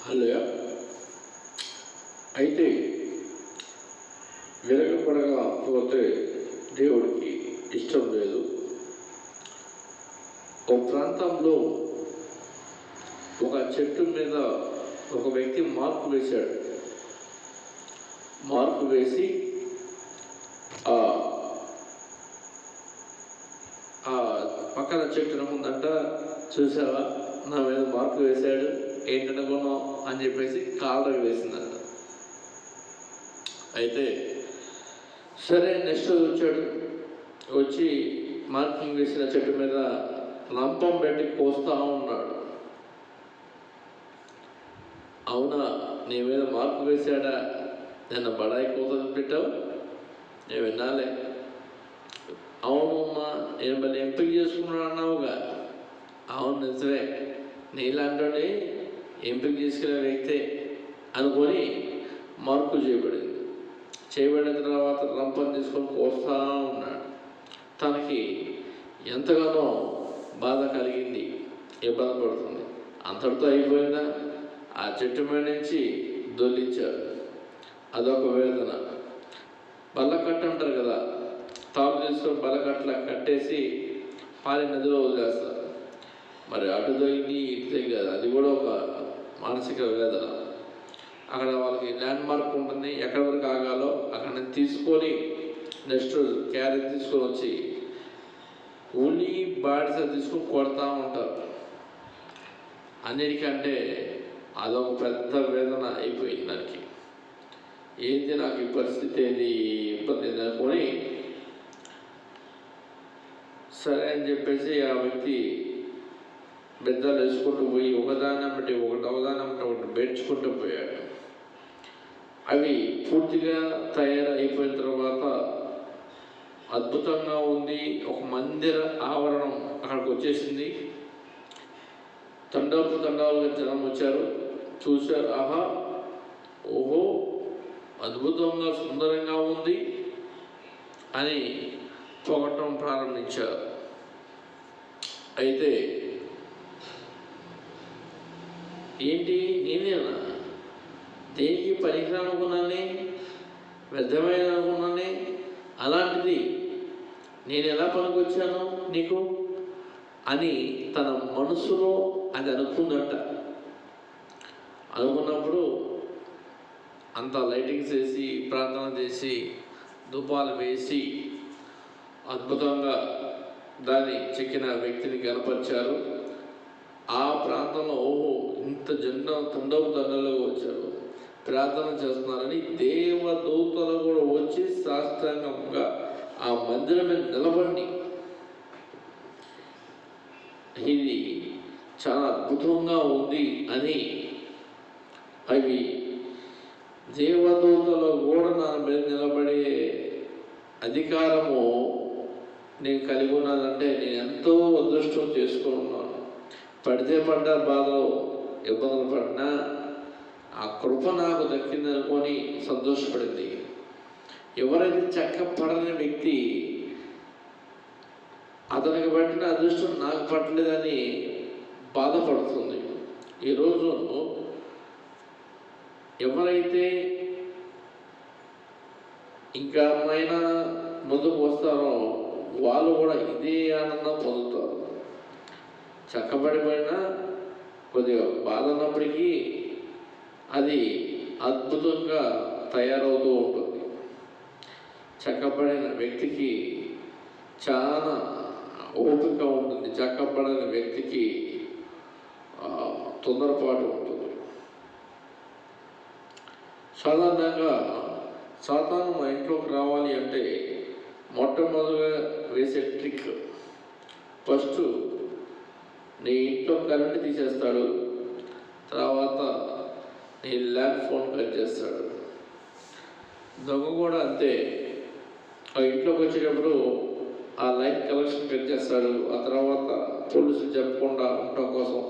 హల్లెలూయా. అయితే విరగపడకపోతే దేవుడికి ఇష్టం లేదు. ఒక ప్రాంతంలో ఒక చెట్టు మీద ఒక వ్యక్తి మార్కు వేశాడు. మార్కు వేసి ఆ పక్కన చెట్టు ముందంట, చూసావా నా మీద మార్కు వేశాడు ఏంటనుకున్నావు అని చెప్పేసి కాలర్ వేసిందంట. అయితే సరే నెక్స్ట్ వచ్చాడు. వచ్చి మార్కింగ్ వేసిన చెట్టు మీద లంపం పెట్టి కోస్తా ఉన్నాడు. అవునా, నీ మీద మార్కు వేశాడా, నిన్న బడాయి కోతలు పెట్టావు, నేను వినాలే. అవునమ్మా, నేను మళ్ళీ ఎంపిక చేసుకున్నాను అన్నావుగా. అవును నిజమే, నీలాంటి ఎంపిక చేసుకునే వ్యక్తే అనుకొని మార్కు చేయబడిన తర్వాత రంపం తీసుకొని కోస్తా ఉన్నాడు. తనకి ఎంతగానో బాధ కలిగింది, ఇబ్బంది పడుతుంది. అంతటితో అయిపోయిందా? ఆ చెట్టు మీద నుంచి దొల్లించారు. అదొక వేదన. బల్లకట్ట అంటారు కదా, తాడు తీసుకొని బల్లకట్టలా కట్టేసి పాలి నదిలో వదిలేస్తారు. మరి అటు దొంగి ఇటు దొంగి కదా, అది కూడా ఒక మానసిక వేదన. అక్కడ వాళ్ళకి ల్యాండ్ మార్క్ ఉంటుంది, ఎక్కడి వరకు ఆగాలో అక్కడ నుంచి తీసుకొని నెక్స్ట్ క్యారేజ్ తీసుకొని వచ్చి ఉలి బాడిస తీసుకొని కొడతా ఉంటారు. అన్నిటికంటే అదొక పెద్ద వేదన అయిపోయింది దానికి. ఏంటి నాకు ఈ పరిస్థితి, ఏంది ఇబ్బంది అనుకొని సరే అని చెప్పేసి ఆ వ్యక్తి బెద్దలు వేసుకుంటూ పోయి ఒకదానం బట్టి ఒకటి బెడ్చుకుంటూ పోయాడు. అవి పూర్తిగా తయారైపోయిన తర్వాత అద్భుతంగా ఉంది. ఒక మందిర ఆవరణం అక్కడికి వచ్చేసింది. తండాలుగా జనం వచ్చారు, చూశారు. ఆహా, ఓహో, అద్భుతంగా సుందరంగా ఉంది అని పొగటం ప్రారంభించారు. అయితే ఏంటి, నేనేనా దేనికి పనికి అనుకున్నానే, వ్యర్థమైన అనుకున్నానే, అలాంటిది నేను ఎలా పనికొచ్చాను నీకు అని తన మనసులో అది అనుకుందట. అనుకున్నప్పుడు అంత లైటింగ్స్ వేసి ప్రార్థన చేసి ధూపాలు వేసి అద్భుతంగా దాన్ని చెక్కిన వ్యక్తిని కనపరిచారు. ఆ ప్రాంతంలో ఓహో, ఇంత తండలు వచ్చారు, ప్రార్థన చేస్తున్నారని దేవదూతలు కూడా వచ్చి సాష్టాంగంగా ఆ మందిరం మీద నిలబడి ఇది చాలా అద్భుతంగా ఉంది అని, అవి దేవదూతలు కూడా నా మీద నిలబడే అధికారము నేను కలిగి ఉన్నానంటే నేను ఎంతో అదృష్టం చేసుకుని ఉన్నాను. పడితే పడ్డ బాధలో ఇబ్బందులు పడినా ఆ కృప నాకు దక్కింది అనుకొని సంతోషపడింది. ఎవరైతే చక్కపడని వ్యక్తి అతనికి పట్టిన అదృష్టం నాకు పట్టలేదని బాధపడుతుంది. ఈరోజు ఎవరైతే ఇంకా మైనా ముందుకు వస్తారో వాళ్ళు కూడా ఇదే ఆనందం పొందుతారు. చక్కబడిపోయినా కొద్దిగా బాధ ఉన్నప్పటికీ అది అద్భుతంగా తయారవుతూ ఉంటుంది. చక్కబడిన వ్యక్తికి చాలా ఓపిక ఉంటుంది, చక్కబడిన వ్యక్తికి తొందరపాటు ఉంటుంది. సాధారణంగా సాతాను మా ఇంట్లోకి రావాలి అంటే మొట్టమొదటిగా వేసే ట్రిక్, ఫస్ట్ నీ ఇంట్లో కరెంట్ తీసేస్తాడు, తర్వాత నీ ల్యాండ్ ఫోన్ కట్ చేస్తాడు. దొంగ కూడా అంతే, ఆ ఇంట్లోకి వచ్చేటప్పుడు ఆ లైన్ కనెక్షన్ కట్ చేస్తాడు. ఆ తర్వాత పోలీసులు చెప్పకుండా ఉండటం కోసం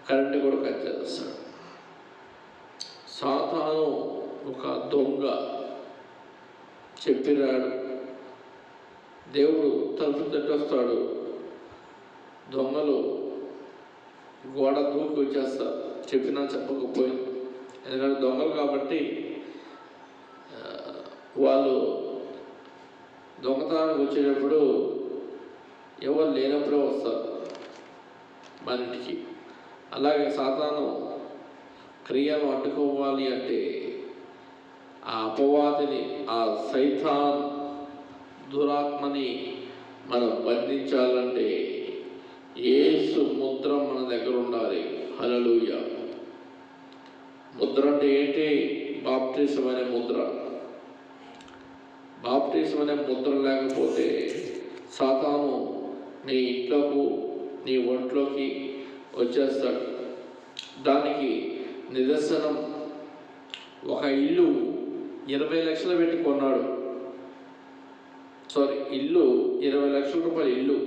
కరెంట్ కూడా కట్ చేస్తాడు. సాతాను ఒక దొంగ చెప్పిరాడు, దేవుడు తలుపు తట్టొస్తాడు. దొంగలు గోడ దూకి వచ్చేస్తారు, చెప్పినా చెప్పకపోయినా. ఎందుకంటే దొంగలు కాబట్టి వాళ్ళు దొంగతనానికి వచ్చేటప్పుడు ఎవరు లేనప్పుడే వస్తారు మన ఇంటికి. అలాగే సాతాను క్రియను అడ్డుకోవాలి అంటే, ఆ అపవాదిని, ఆ సైతాన్ దురాత్మని మనం బంధించాలంటే యేసు ముద్ర మన దగ్గర ఉండాలి. హల్లెలూయా. ముద్ర అంటే ఏంటి? బాప్టిజం అనే ముద్ర. బాప్టిజం అనే ముద్ర లేకపోతే సాతాను నీ ఇంట్లోకి, నీ ఒంట్లోకి వచ్చేస్తాడు. దానికి నిదర్శనం, ఒక ఇల్లు 20 లక్షలు పెట్టి కొన్నాడు. ఇల్లు 20 లక్షల రూపాయల ఇల్లు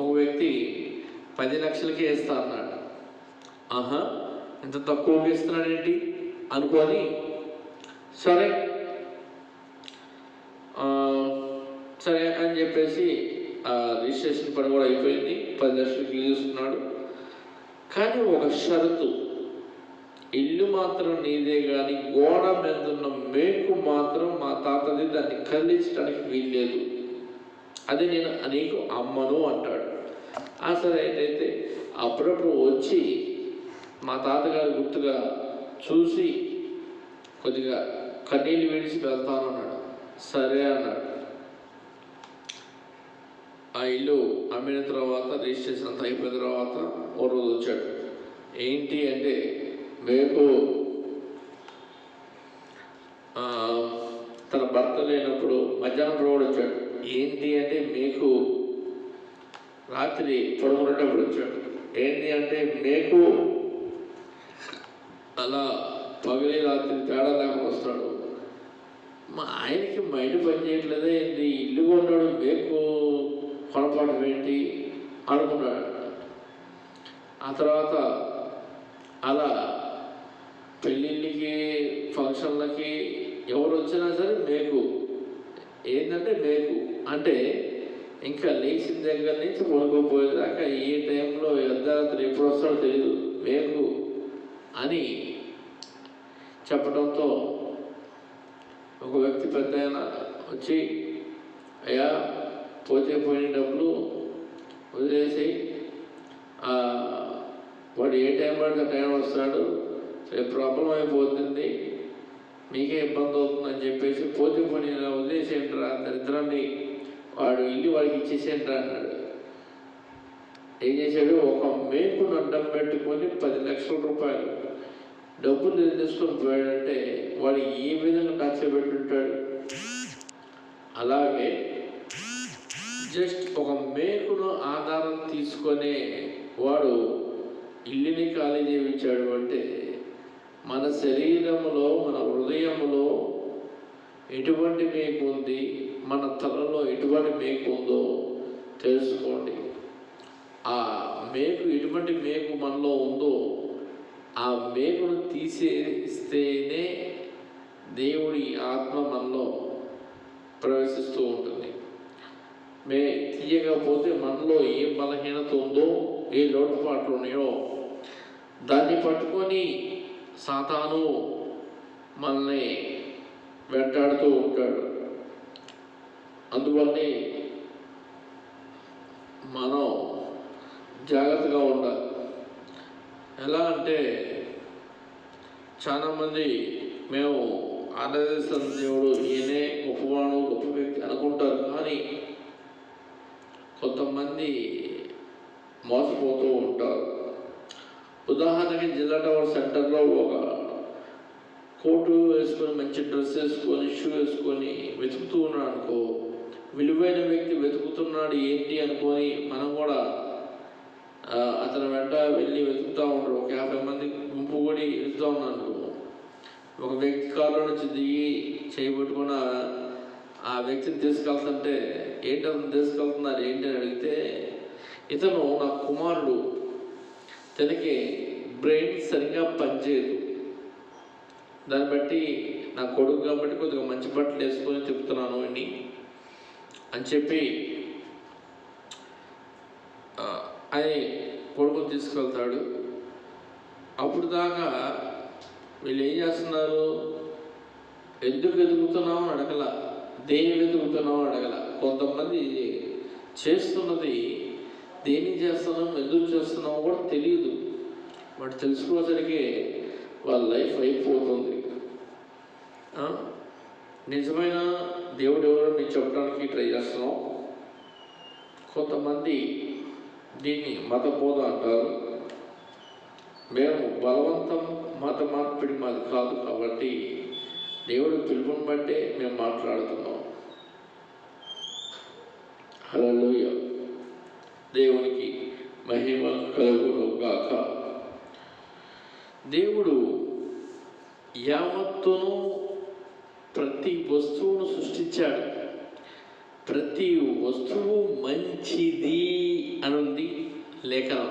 ఒక వ్యక్తి 10 లక్షలకే ఇస్తా అన్నాడు. ఇంత తక్కువకి ఇస్తున్నాడేంటి అనుకొని, సరే సరే అని చెప్పేసి రిజిస్ట్రేషన్ పని కూడా అయిపోయింది. 10 లక్షలకి తీసుకున్నాడు. కానీ ఒక షరతు, ఇల్లు మాత్రం నీదే, కానీ గోడ మీద ఉన్న మేకు మాత్రం మా తాతది, దాన్ని కదిలించడానికి వీల్లేదు, అది నేను నీకు అమ్మను అంటాడు. సరే అయితే అప్పుడప్పుడు వచ్చి మా తాతగారు గుర్తుగా చూసి కొద్దిగా కన్నీళ్ళు విడిచి వెళ్తాను అన్నాడు. సరే అన్నాడు. ఆ ఇల్లు అమ్మిన తర్వాత, రిజిస్ట్రేషన్ అంతా అయిపోయిన తర్వాత ఓ రోజు వచ్చాడు. ఏంటి అంటే, మేకు తన భర్త లేనప్పుడు మధ్యాహ్నం రోడ్ వచ్చాడు. ఏంటి అంటే, మేకు రాత్రి పడుకునేటప్పుడు వచ్చాడు. ఏంటి అంటే, మేకు అలా పగిలి రాత్రి తేడా లేకుండా వస్తాడు. మా ఆయనకి మైండ్ పని చేయట్లేదే ఏంటి, ఇల్లు కొన్నాడు, మేకు కొనపాటు ఏంటి అనుకున్నాడు. ఆ తర్వాత అలా పెళ్ళిళ్ళకి, ఫంక్షన్లకి ఎవరు వచ్చినా సరే మేకు. ఏంటంటే మేకు అంటే ఇంకా లేచిన దగ్గర నుంచి పడుకోపోయేదాకా ఏ టైంలో అర్ధరాత్రి ఎప్పుడు వస్తాడో తెలియదు, మేకు అని చెప్పడంతో ఒక వ్యక్తి పెద్ద వచ్చి, అయ్యా పోతే పోయిన డబ్బులు వదిలేసి, వాడు ఏ టైం పడితే టైం వస్తాడు, ప్రాబ్లం అయిపోతుంది, మీకే ఇబ్బంది అవుతుందని చెప్పేసి పోతే పోనీ వదిలేసేంట్రా, దరిద్రాన్ని వాడు ఇల్లు వాడికి ఇచ్చేసేంట్రా అన్నాడు. ఏం చేశాడు, ఒక మేకును అడ్డం పెట్టుకొని 10 లక్షల రూపాయలు డబ్బులు తీసుకొని పోయాడంటే వాడు ఏ విధంగా టార్చర్ పెట్టుంటాడు. అలాగే జస్ట్ ఒక మేకును ఆధారం తీసుకొనే వాడు ఇల్లుని ఖాళీ చేయించాడు అంటే, మన శరీరంలో, మన హృదయంలో ఎటువంటి మేకు ఉంది, మన తలలో ఎటువంటి మేకు ఉందో తెలుసుకోండి. ఆ మేకు, ఎటువంటి మేకు మనలో ఉందో ఆ మేకును తీసేస్తేనే దేవుడి ఆత్మ మనలో ప్రవేశిస్తూ ఉంటుంది. తీయకపోతే మనలో ఏ బలహీనత ఉందో, ఏ లోటుపాట్లు ఉన్నాయో దాన్ని పట్టుకొని సాతాను మనల్ని వెంటాడుతూ ఉంటాడు. అందువల్లే మనం జాగ్రత్తగా ఉండాలి. ఎలా అంటే, చాలామంది మేము ఆరాధిస్తున్న దేవుడు ఈయనే గొప్పవాడు, గొప్ప వ్యక్తి అనుకుంటారు. కానీ కొంతమంది మోసపోతూ ఉంటారు. ఉదాహరణకి జిల్లా టవర్ సెంటర్లో ఒక కోటు వేసుకొని, మంచి డ్రెస్ వేసుకొని, షూ వేసుకొని వెతుకుతూ ఉన్నాడు అనుకో, విలువైన వ్యక్తి వెతుకుతున్నాడు ఏంటి అనుకొని మనం కూడా అతని వెంట వెళ్ళి వెతుకుతూ ఉంటారు. ఒక 50 మంది గుంపు కూడా వెతుకుతూ ఉన్నాను. ఒక వ్యక్తి కారులో నుంచి దిగి చేయబట్టుకున్న ఆ వ్యక్తిని తీసుకెళ్తుంటే, ఏంటి అతను తీసుకెళ్తున్నారు ఏంటి అని అడిగితే, ఇతను నా కుమారుడు, తనకి బ్రెయిన్ సరిగ్గా పనిచేయదు, దాన్ని బట్టి నా కొడుకు కాబట్టి కొద్దిగా మంచి బట్టలు వేసుకొని తిప్పుతున్నాను అని చెప్పి అని కొడుకుని తీసుకెళ్తాడు. అప్పుడు దాకా వీళ్ళు ఏం చేస్తున్నారు? ఎందుకు వెతుకుతున్నావు అని అడగల, దేని వెతుకుతున్నావు అని అడగల. కొంతమంది చేస్తున్నది దేని చేస్తున్నాం, ఎందుకు చేస్తున్నామో కూడా తెలియదు. వాడు తెలుసుకోసరికి వాళ్ళ లైఫ్ అయిపోతుంది. నిజమైన దేవుడు ఎవరో మీకు చెప్పడానికి ట్రై చేస్తున్నాం. కొంతమంది దీన్ని మత బోధ అంటారు. మేము బలవంతం మత మార్పిడి మాది కాదు, కాబట్టి దేవుడు పిలుపుని బట్టే మేము మాట్లాడుతున్నాం. హల్లెలూయ, దేవునికి మహిమ కలుగును గాక. దేవుడు యావత్తును ప్రతి వస్తువును సృష్టించాడు. ప్రతి వస్తువు మంచిది అనుంది లేఖనం.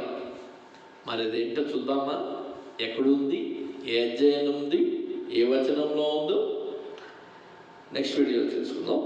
మరి అదేంటో చూద్దామా? ఎక్కడుంది, ఏ అధ్యాయం ఉంది, ఏ వచనంలో ఉందో నెక్స్ట్ వీడియో తెలుసుకుందాం.